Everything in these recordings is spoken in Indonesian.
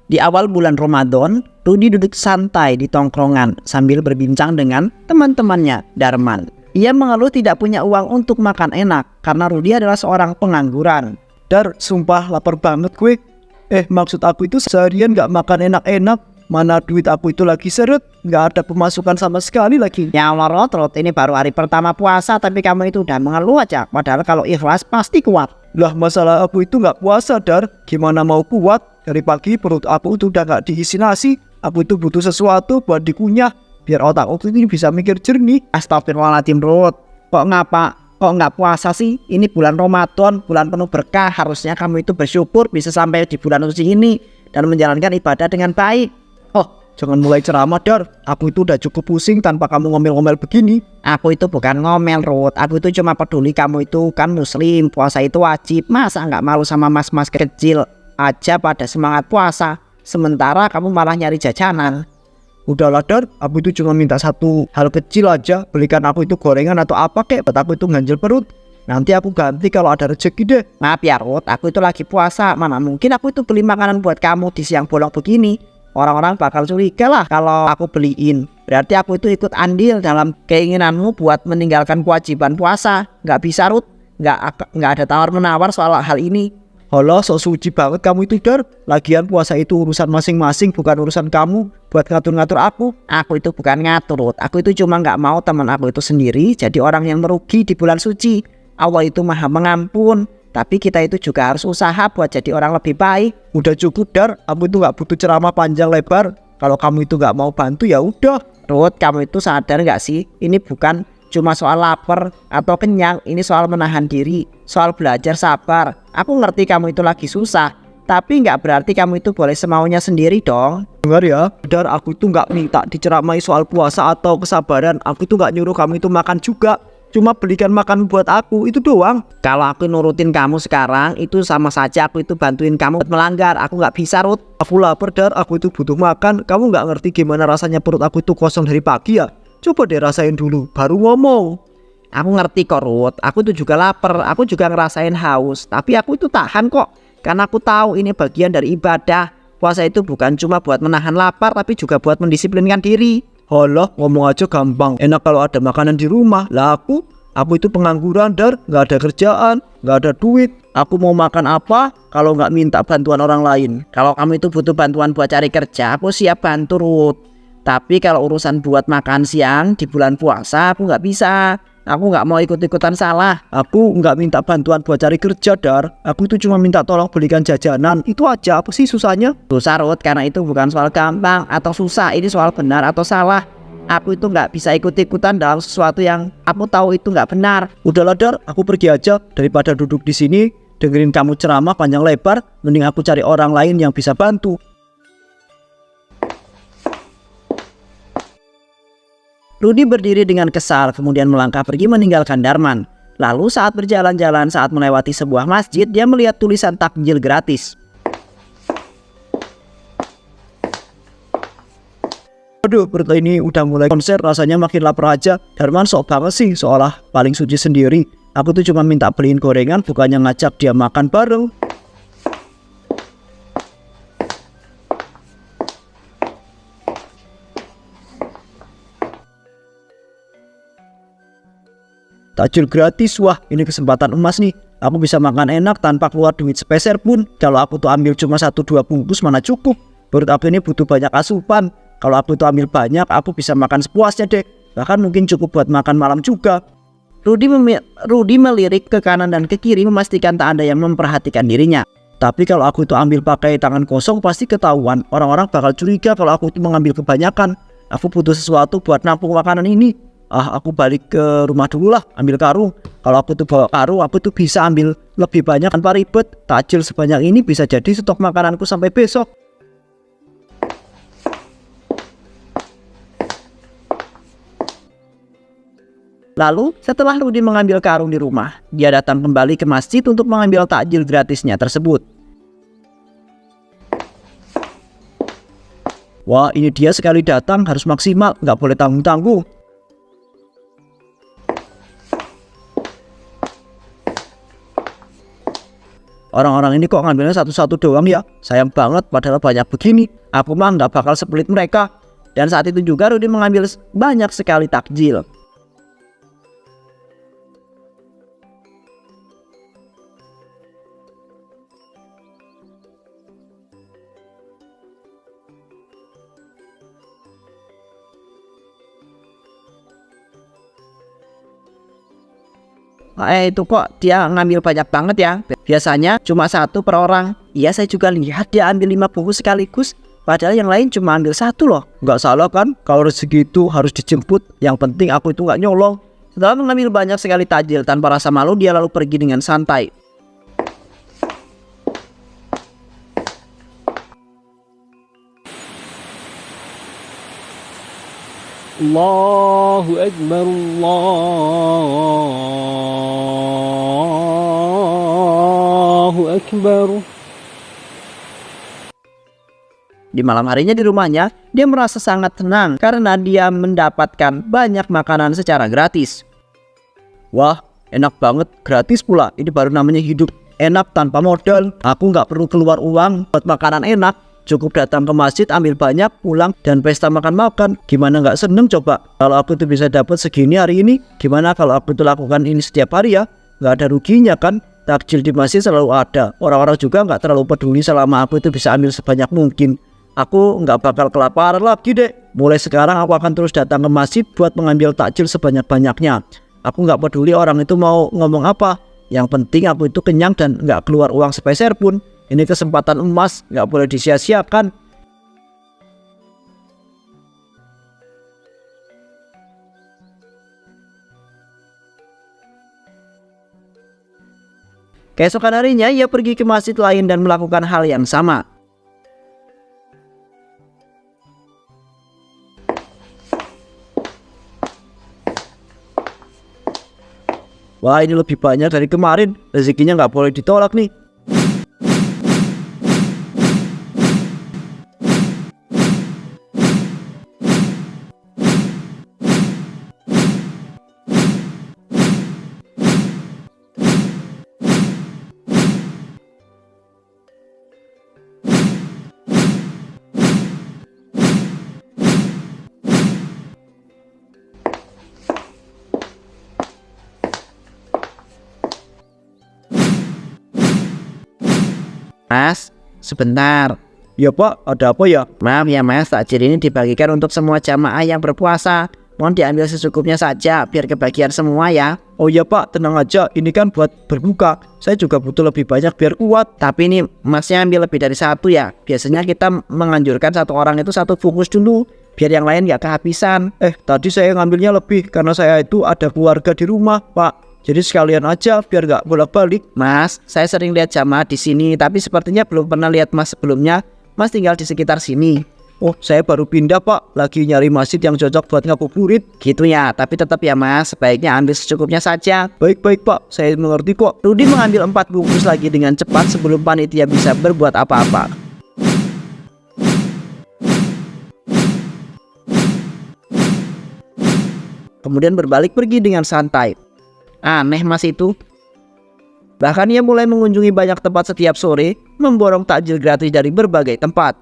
Di awal bulan Ramadan, Rudi duduk santai di tongkrongan sambil berbincang dengan teman-temannya Darman. Ia mengeluh tidak punya uang untuk makan enak karena Rudi adalah seorang pengangguran. Dar, sumpah lapar banget gue. Maksud aku itu seharian gak makan enak-enak. Mana duit aku itu lagi seret, gak ada pemasukan sama sekali lagi. Ya Allah Rod, ini baru hari pertama puasa tapi kamu itu udah mengeluh aja. Padahal kalau ikhlas pasti kuat. Lah masalah aku itu gak puasa Dar, gimana mau kuat? Dari pagi perut aku itu udah gak diisi nasi. Aku itu butuh sesuatu buat dikunyah, biar otak aku ini bisa mikir jernih. Astagfirullahaladzim Rod, kok nggak puasa sih? Ini bulan Ramadan, bulan penuh berkah. Harusnya kamu itu bersyukur bisa sampai di bulan suci ini dan menjalankan ibadah dengan baik. Oh, jangan mulai ceramah Dar, aku itu udah cukup pusing tanpa kamu ngomel-ngomel begini. Aku itu bukan ngomel Rod, aku itu cuma peduli kamu itu kan muslim, puasa itu wajib. Masa nggak malu sama mas-mas kecil aja pada semangat puasa, sementara kamu malah nyari jajanan. Udahlah Dar, aku itu cuma minta satu hal kecil aja, belikan aku itu gorengan atau apa kek, buat aku itu ganjel perut. Nanti aku ganti kalau ada rezeki deh. Maaf ya Rod, aku itu lagi puasa, mana mungkin aku itu beli makanan buat kamu di siang bolong begini. Orang-orang bakal curiga lah kalau aku beliin. Berarti aku itu ikut andil dalam keinginanmu buat meninggalkan kewajiban puasa. Nggak bisa Rud, nggak ada tawar-menawar soal hal ini. Halah, sok suci banget kamu itu Dar. Lagian puasa itu urusan masing-masing, bukan urusan kamu buat ngatur-ngatur aku. Aku itu bukan ngatur Rud, aku itu cuma nggak mau teman aku itu sendiri jadi orang yang merugi di bulan suci. Allah itu maha mengampun, tapi kita itu juga harus usaha buat jadi orang lebih baik. Udah cukup Dar, aku itu gak butuh ceramah panjang lebar. Kalau kamu itu gak mau bantu ya udah. Ruth, kamu itu sadar gak sih? Ini bukan cuma soal lapar atau kenyang, ini soal menahan diri, soal belajar sabar. Aku ngerti kamu itu lagi susah, tapi gak berarti kamu itu boleh semaunya sendiri dong. Dengar ya, Dar, aku itu gak minta diceramai soal puasa atau kesabaran. Aku itu gak nyuruh kamu itu makan juga, cuma belikan makan buat aku, itu doang. Kalau aku nurutin kamu sekarang, itu sama saja aku itu bantuin kamu melanggar. Aku nggak bisa Ruth. Aku lapar Dar, aku itu butuh makan. Kamu nggak ngerti gimana rasanya perut aku itu kosong dari pagi ya? Coba deh rasain dulu, baru ngomong. Aku ngerti kok Ruth, aku tuh juga lapar, aku juga ngerasain haus. Tapi aku itu tahan kok, karena aku tahu ini bagian dari ibadah. Puasa itu bukan cuma buat menahan lapar, tapi juga buat mendisiplinkan diri. Halah, ngomong aja gampang. Enak kalau ada makanan di rumah. Lah aku itu pengangguran Dar, nggak ada kerjaan, nggak ada duit. Aku mau makan apa kalau nggak minta bantuan orang lain? Kalau kamu itu butuh bantuan buat cari kerja, aku siap bantu Ruth. Tapi kalau urusan buat makan siang di bulan puasa, aku nggak bisa. Aku nggak mau ikut-ikutan salah. Aku nggak minta bantuan buat cari kerja Dar. Aku itu cuma minta tolong belikan jajanan. Itu aja, apa sih susahnya? Susah Ruth, karena itu bukan soal gampang atau susah. Ini soal benar atau salah. Aku itu nggak bisa ikut-ikutan dalam sesuatu yang aku tahu itu nggak benar. Udahlah Dar, aku pergi aja. Daripada duduk di sini dengerin kamu ceramah panjang lebar, mending aku cari orang lain yang bisa bantu. Rudi berdiri dengan kesal, kemudian melangkah pergi meninggalkan Darman. Lalu saat berjalan-jalan saat melewati sebuah masjid, dia melihat tulisan takjil gratis. Aduh, perut ini udah mulai konser, rasanya makin lapar aja. Darman sok banget sih, seolah paling suci sendiri. Aku tuh cuma minta beliin gorengan, bukannya ngajak dia makan bareng. Takjil gratis, wah ini kesempatan emas nih. Aku bisa makan enak tanpa keluar duit sepeser pun. Kalau aku tuh ambil cuma 1-2 bungkus mana cukup. Perut aku ini butuh banyak asupan. Kalau aku tuh ambil banyak, aku bisa makan sepuasnya deh. Bahkan mungkin cukup buat makan malam juga. Rudi melirik ke kanan dan ke kiri memastikan tak ada yang memperhatikan dirinya. Tapi kalau aku tuh ambil pakai tangan kosong pasti ketahuan. Orang-orang bakal curiga kalau aku tuh mengambil kebanyakan. Aku butuh sesuatu buat nampung makanan ini. Aku balik ke rumah dulu lah, ambil karung. Kalau aku tuh bawa karung, aku tuh bisa ambil lebih banyak tanpa ribet. Takjil sebanyak ini bisa jadi stok makananku sampai besok. Lalu setelah Rudi mengambil karung di rumah, dia datang kembali ke masjid untuk mengambil takjil gratisnya tersebut. Wah, ini dia sekali datang harus maksimal, nggak boleh tanggung-tanggung. Orang-orang ini kok ngambilnya satu-satu doang ya? Sayang banget padahal banyak begini. Aku mah nggak bakal sepelit mereka. Dan saat itu juga Rudi mengambil banyak sekali takjil. Itu kok dia ngambil banyak banget ya. Biasanya cuma satu per orang. Iya, saya juga lihat dia ambil 5 bungkus sekaligus. Padahal yang lain cuma ambil 1 loh. Nggak salah kan? Kalau rezeki itu harus dijemput. Yang penting aku itu nggak nyolong. Setelah mengambil banyak sekali takjil tanpa rasa malu, dia lalu pergi dengan santai. Allahu Akbar, Allahu Akbar. Di malam harinya di rumahnya, dia merasa sangat tenang karena dia mendapatkan banyak makanan secara gratis. Wah, enak banget, gratis pula. Ini baru namanya hidup enak tanpa modal. Aku nggak perlu keluar uang buat makanan enak. Cukup datang ke masjid, ambil banyak, pulang, dan pesta makan-makan. Gimana nggak seneng coba? Kalau aku tuh bisa dapat segini hari ini, gimana kalau aku tuh lakukan ini setiap hari ya? Nggak ada ruginya kan? Takjil di masjid selalu ada. Orang-orang juga nggak terlalu peduli selama aku itu bisa ambil sebanyak mungkin. Aku nggak bakal kelaparan lagi deh. Mulai sekarang aku akan terus datang ke masjid buat mengambil takjil sebanyak-banyaknya. Aku nggak peduli orang itu mau ngomong apa. Yang penting aku itu kenyang dan nggak keluar uang sepeser pun. Ini kesempatan emas, nggak boleh disia-siakan. Keesokan harinya, ia pergi ke masjid lain dan melakukan hal yang sama. Wah, ini lebih banyak dari kemarin. Rezekinya nggak boleh ditolak nih. Mas, sebentar. Ya Pak, ada apa ya? Maaf ya Mas, takjil ini dibagikan untuk semua jamaah yang berpuasa. Mohon diambil secukupnya saja, biar kebagian semua ya. Oh ya Pak, tenang aja, ini kan buat berbuka. Saya juga butuh lebih banyak biar kuat. Tapi ini Masnya ambil lebih dari 1 ya. Biasanya kita menganjurkan 1 orang itu 1 bungkus dulu, biar yang lain gak kehabisan. Tadi saya ngambilnya lebih karena saya itu ada keluarga di rumah Pak. Jadi sekalian aja biar gak bolak-balik. Mas, saya sering lihat jamaah di sini, tapi sepertinya belum pernah lihat Mas sebelumnya. Mas tinggal di sekitar sini. Oh, saya baru pindah Pak, lagi nyari masjid yang cocok buat ngabuburit. Gitu ya, tapi tetap ya Mas, sebaiknya ambil secukupnya saja. Baik-baik Pak, saya mengerti kok. Rudi mengambil 4 bungkus lagi dengan cepat sebelum panitia bisa berbuat apa-apa. Kemudian berbalik pergi dengan santai. Aneh Mas itu. Bahkan ia mulai mengunjungi banyak tempat setiap sore, memborong takjil gratis dari berbagai tempat.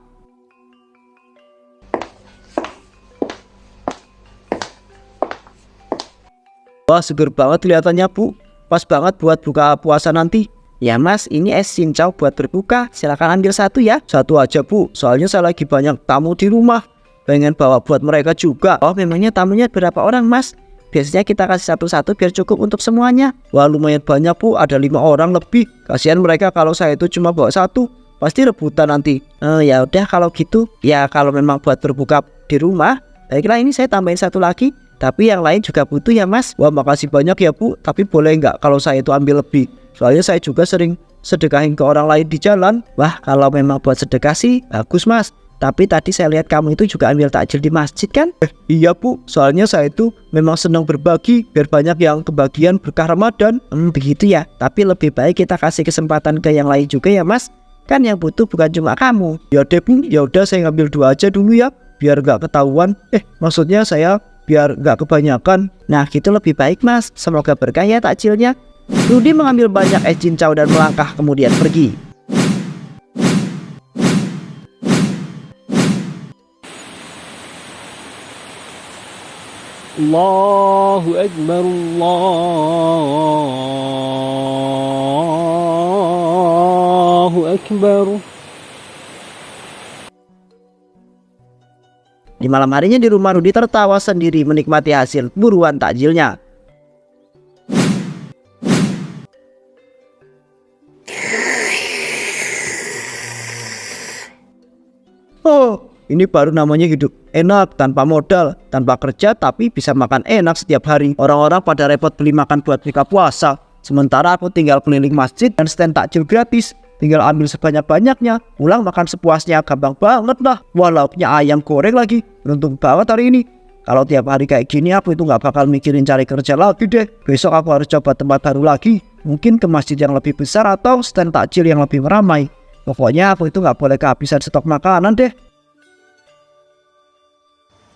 Wah, seger banget kelihatannya Bu. Pas banget buat buka puasa nanti. Ya Mas, ini es cincau buat berbuka. Silakan ambil 1 ya. 1 aja Bu, soalnya saya lagi banyak tamu di rumah. Pengen bawa buat mereka juga. Oh, memangnya tamunya berapa orang Mas? Biasanya kita kasih 1-1 biar cukup untuk semuanya. Wah, lumayan banyak Bu, ada 5 orang lebih. Kasihan mereka kalau saya itu cuma bawa 1. Pasti rebutan nanti. Ya udah kalau gitu. Ya kalau memang buat berbuka di rumah, baiklah ini saya tambahin 1 lagi. Tapi yang lain juga butuh ya Mas. Wah, makasih banyak ya Bu. Tapi boleh nggak kalau saya itu ambil lebih? Soalnya saya juga sering sedekahin ke orang lain di jalan. Wah, kalau memang buat sedekah sih bagus Mas. Tapi tadi saya lihat kamu itu juga ambil takjil di masjid kan? Iya Bu, soalnya saya itu memang senang berbagi biar banyak yang kebagian berkah Ramadan. Begitu ya. Tapi lebih baik kita kasih kesempatan ke yang lain juga ya Mas. Kan yang butuh bukan cuma kamu. Ya deh Bu, ya udah saya ngambil 2 aja dulu ya, biar nggak ketahuan. Maksudnya saya biar nggak kebanyakan. Nah gitu lebih baik Mas. Semoga berkah ya takjilnya. Rudi mengambil banyak es cincau dan melangkah kemudian pergi. Allahu Akbar, Allahu Akbar. Di malam harinya di rumah, Rudi tertawa sendiri menikmati hasil buruan takjilnya. Oh, ini baru namanya hidup enak, tanpa modal, tanpa kerja, tapi bisa makan enak setiap hari. Orang-orang pada repot beli makan buat buka puasa, sementara aku tinggal keliling masjid dan stand takjil gratis. Tinggal ambil sebanyak-banyaknya, pulang makan sepuasnya, gampang banget lah. Wah, lauknya ayam goreng lagi, beruntung banget hari ini. Kalau tiap hari kayak gini aku itu nggak bakal mikirin cari kerja lagi deh. Besok aku harus coba tempat baru lagi, mungkin ke masjid yang lebih besar atau stand takjil yang lebih ramai. Pokoknya aku itu nggak boleh kehabisan stok makanan deh.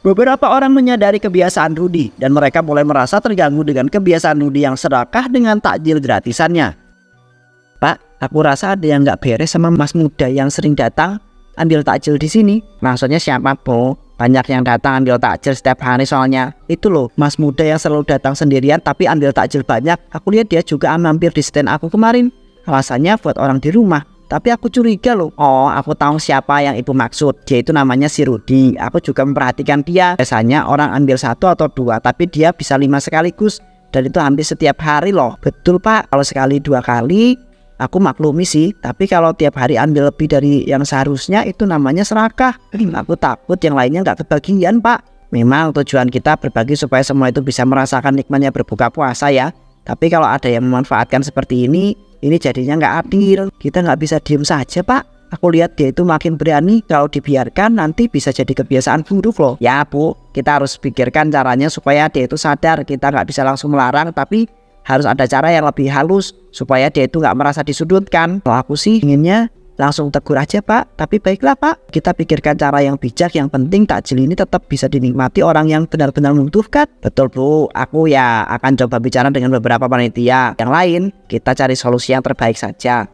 Beberapa orang menyadari kebiasaan Rudi dan mereka mulai merasa terganggu dengan kebiasaan Rudi yang serakah dengan takjil gratisannya. Pak, aku rasa ada yang nggak beres sama mas muda yang sering datang ambil takjil di sini. Maksudnya siapa, Po? Banyak yang datang ambil takjil setiap hari soalnya. Itu loh, mas muda yang selalu datang sendirian tapi ambil takjil banyak. Aku lihat dia juga mampir di stand aku kemarin. Alasannya buat orang di rumah. Tapi aku curiga loh. Oh, aku tahu siapa yang ibu maksud. Dia itu namanya si Rudi. Aku juga memperhatikan dia. Biasanya orang ambil 1 atau 2, tapi dia bisa 5 sekaligus. Dan itu hampir setiap hari loh. Betul, Pak. Kalau sekali 2 kali, aku maklumi sih. Tapi kalau tiap hari ambil lebih dari yang seharusnya, itu namanya serakah. Aku takut yang lainnya nggak kebagian, Pak. Memang tujuan kita berbagi supaya semua itu bisa merasakan nikmatnya berbuka puasa ya. Tapi kalau ada yang memanfaatkan seperti ini jadinya nggak adil. Kita nggak bisa diem saja, Pak. Aku lihat dia itu makin berani. Kalau dibiarkan nanti bisa jadi kebiasaan buruk loh. Ya, Bu, kita harus pikirkan caranya supaya dia itu sadar. Kita nggak bisa langsung melarang, tapi harus ada cara yang lebih halus supaya dia itu nggak merasa disudutkan. Kalau aku sih inginnya langsung tegur aja, Pak. Tapi baiklah, Pak, kita pikirkan cara yang bijak. Yang penting takjil ini tetap bisa dinikmati orang yang benar-benar membutuhkan. Betul, Bu. Aku ya akan coba bicara dengan beberapa panitia yang lain. Kita cari solusi yang terbaik saja.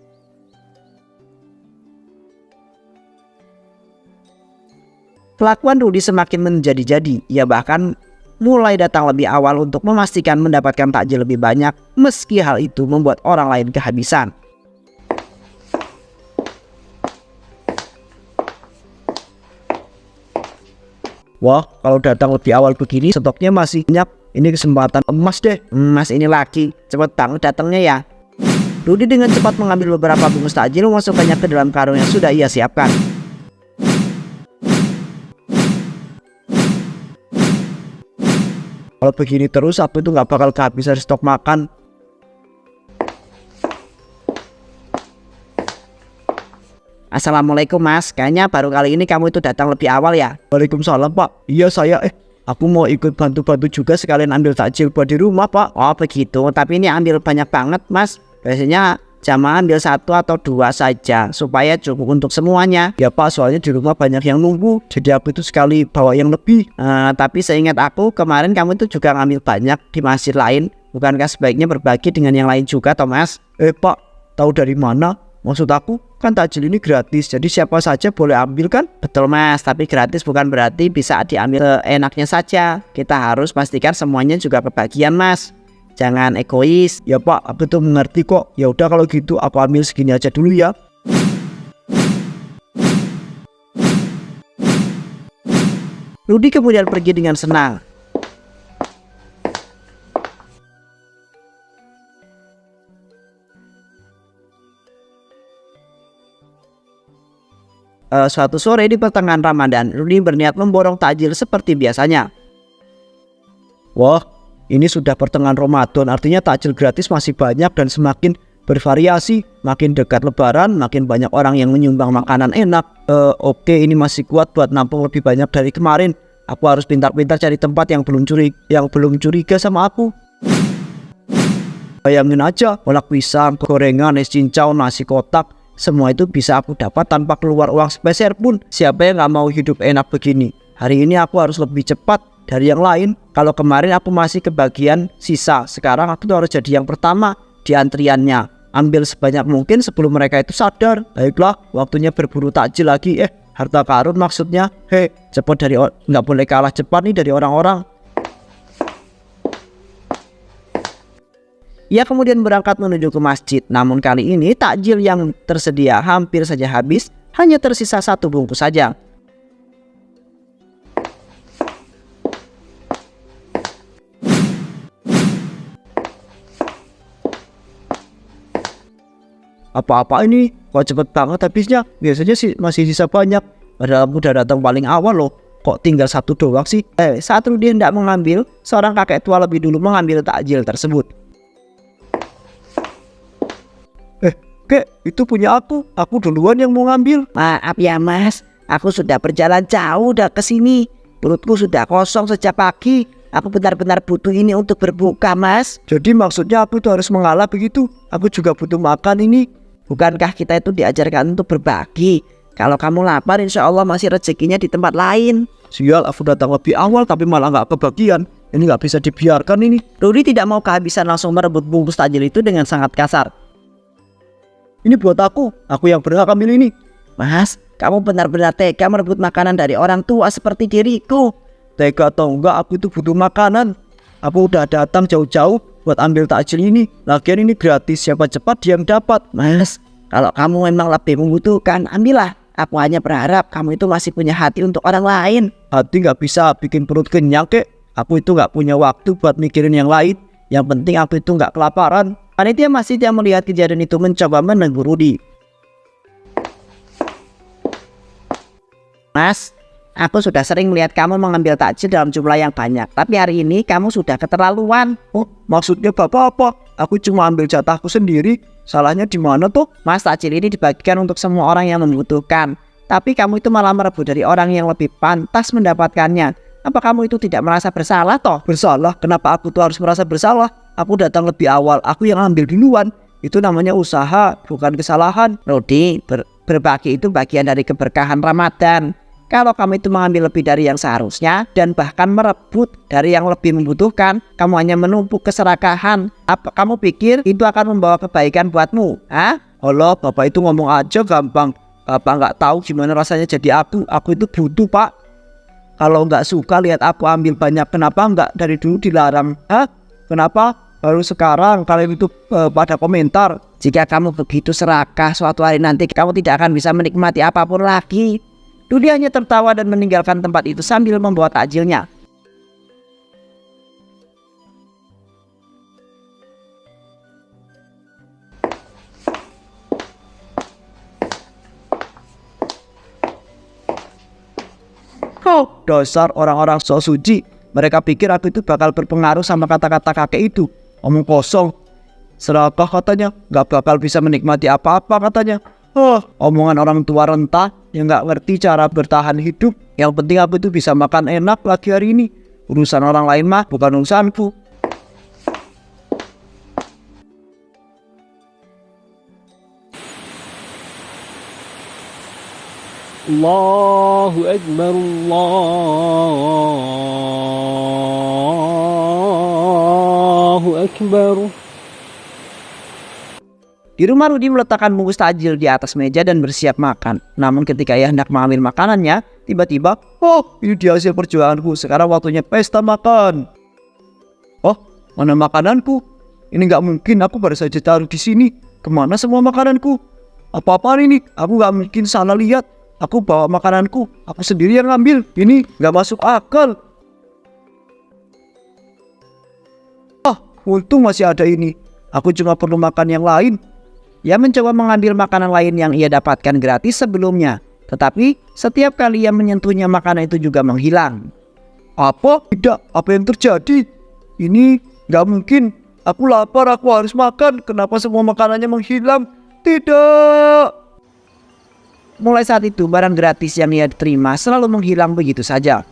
Kelakuan Rudi semakin menjadi-jadi. Ia bahkan mulai datang lebih awal untuk memastikan mendapatkan takjil lebih banyak, meski hal itu membuat orang lain kehabisan. Wah, kalau datang lebih awal begini stoknya masih banyak. Ini kesempatan emas deh. Mas ini lagi, cepet banget datangnya ya. Rudi dengan cepat mengambil beberapa bungkus takjil, memasukkannya ke dalam karung yang sudah ia siapkan. Kalau begini terus aku itu nggak bakal kehabisan stok makan. Assalamualaikum Mas, kayaknya baru kali ini kamu itu datang lebih awal ya? Waalaikumsalam Pak, iya saya aku mau ikut bantu-bantu juga sekalian ambil takjil buat di rumah Pak. Oh begitu, tapi ini ambil banyak banget Mas. Biasanya jamaah ambil 1 atau 2 saja supaya cukup untuk semuanya. Ya Pak, soalnya di rumah banyak yang nunggu, jadi aku itu sekali bawa yang lebih. Tapi seingat aku kemarin kamu itu juga ngambil banyak di masjid lain. Bukankah sebaiknya berbagi dengan yang lain juga Thomas? Pak, tahu dari mana? Maksud aku kan takjil ini gratis, jadi siapa saja boleh ambil kan? Betul Mas, tapi gratis bukan berarti bisa diambil seenaknya saja. Kita harus pastikan semuanya juga kebagian Mas. Jangan egois. Ya Pak, aku tuh mengerti kok. Ya udah kalau gitu aku ambil segini aja dulu ya. Rudi kemudian pergi dengan senang. Suatu sore di pertengahan Ramadan, Rudi berniat memborong takjil seperti biasanya. Wah, ini sudah pertengahan Ramadan, artinya takjil gratis masih banyak dan semakin bervariasi. Makin dekat Lebaran, makin banyak orang yang menyumbang makanan enak. Oke, ini masih kuat buat nampung lebih banyak dari kemarin. Aku harus pintar-pintar cari tempat yang belum curiga sama aku. Bayangin aja, kolak pisang, gorengan, es cincau, nasi kotak. Semua itu bisa aku dapat tanpa keluar uang sepeser pun. Siapa yang gak mau hidup enak begini? Hari ini aku harus lebih cepat dari yang lain. Kalau kemarin aku masih kebagian sisa, sekarang aku tuh harus jadi yang pertama. di antriannya. Ambil sebanyak mungkin sebelum mereka itu sadar. Baiklah, waktunya berburu takjil lagi. Harta karun maksudnya. Cepat nggak boleh kalah cepat nih dari orang-orang. Ia kemudian berangkat menuju ke masjid. Namun kali ini takjil yang tersedia hampir saja habis. Hanya tersisa 1 bungkus saja. Apa-apa ini? Kok cepet banget habisnya? Biasanya sih masih sisa banyak. Padahal aku udah datang paling awal loh. Kok tinggal 1 doang sih? Saat Rudy hendak mengambil, seorang kakek tua lebih dulu mengambil takjil tersebut. Kek, itu punya aku. Aku duluan yang mau ngambil. Maaf ya mas, aku sudah berjalan jauh udah kesini. Perutku sudah kosong sejak pagi. Aku benar-benar butuh ini untuk berbuka mas. Jadi maksudnya aku tuh harus mengalah begitu? Aku juga butuh makan ini. Bukankah kita itu diajarkan untuk berbagi? Kalau kamu lapar insya Allah masih rezekinya di tempat lain. Sial, aku datang lebih awal tapi malah nggak kebagian. Ini nggak bisa dibiarkan ini. Rudy tidak mau kehabisan langsung merebut bungkus takjil itu dengan sangat kasar. Ini buat aku yang berhak ambil ini. Mas, kamu benar-benar tega merebut makanan dari orang tua seperti diriku. Tega atau enggak, aku itu butuh makanan. Aku udah datang jauh-jauh buat ambil takjil ini. Lagian ini gratis, siapa cepat dia yang dapat. Mas, kalau kamu memang lebih membutuhkan, ambillah. Aku hanya berharap kamu itu masih punya hati untuk orang lain. Hati nggak bisa bikin perut kenyang kek. Aku itu nggak punya waktu buat mikirin yang lain. Yang penting aku itu nggak kelaparan. Panitia masjid yang melihat kejadian itu mencoba menegur Rudy. Mas, aku sudah sering melihat kamu mengambil takjil dalam jumlah yang banyak. Tapi hari ini kamu sudah keterlaluan. Oh, maksudnya bapak apa? Aku cuma ambil jatahku sendiri. Salahnya di mana tuh? Mas, takjil ini dibagikan untuk semua orang yang membutuhkan. Tapi kamu itu malah merebut dari orang yang lebih pantas mendapatkannya. Apa kamu itu tidak merasa bersalah toh? Bersalah? Kenapa aku tuh harus merasa bersalah? Aku datang lebih awal, aku yang ambil duluan. Itu namanya usaha, bukan kesalahan. Rudy, berbagi itu bagian dari keberkahan Ramadan. Kalau kamu itu mengambil lebih dari yang seharusnya dan bahkan merebut dari yang lebih membutuhkan, kamu hanya menumpuk keserakahan. Apa kamu pikir itu akan membawa kebaikan buatmu? Allah, bapak itu ngomong aja gampang. Bapak nggak tahu gimana rasanya jadi aku itu butuh pak. Kalau nggak suka lihat aku ambil banyak, kenapa nggak dari dulu dilarang? Kenapa baru sekarang kalian itu pada komentar? Jika kamu begitu serakah, suatu hari nanti kamu tidak akan bisa menikmati apapun lagi. Rudy hanya tertawa dan meninggalkan tempat itu sambil membawa takjilnya. Dasar orang-orang sok suci. Mereka pikir aku itu bakal berpengaruh sama kata-kata kakek itu. Omong kosong. Serakah katanya, gak bakal bisa menikmati apa-apa katanya. Omongan orang tua renta yang gak ngerti cara bertahan hidup. Yang penting aku itu bisa makan enak lagi hari ini. Urusan orang lain mah bukan urusanku. Allahu Akbar, Allahu Akbar. Di rumah Rudy meletakkan bungkus takjil di atas meja dan bersiap makan. Namun ketika ia hendak mengambil makanannya, tiba-tiba, ini dia hasil perjuanganku. Sekarang waktunya pesta makan. Mana makananku? Ini nggak mungkin, aku baru saja taruh di sini. Kemana semua makananku? Apa-apaan ini? Aku nggak mungkin salah lihat. Aku bawa makananku, aku sendiri yang ngambil. Ini nggak masuk akal. Untung masih ada ini. Aku cuma perlu makan yang lain. Ia mencoba mengambil makanan lain yang ia dapatkan gratis sebelumnya. Tetapi setiap kali ia menyentuhnya, makanan itu juga menghilang. Apa? Tidak, apa yang terjadi? Ini nggak mungkin. Aku lapar, aku harus makan. Kenapa semua makanannya menghilang? Tidak. Mulai saat itu barang gratis yang ia terima selalu menghilang begitu saja.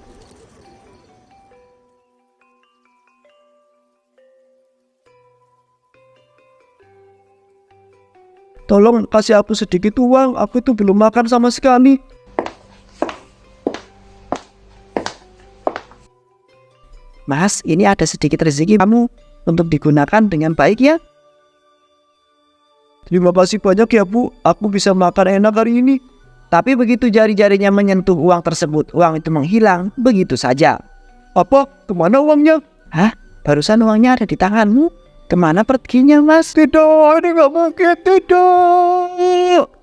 Tolong kasih aku sedikit uang, aku itu belum makan sama sekali. Mas, ini ada sedikit rezeki kamu untuk digunakan dengan baik ya. Terima kasih banyak ya Bu, aku bisa makan enak hari ini. Tapi begitu jari-jarinya menyentuh uang tersebut, uang itu menghilang begitu saja. Apa? Kemana uangnya? Hah? Barusan uangnya ada di tanganmu. Kemana perginya, Mas? Tidak, ini nggak mungkin, tidak.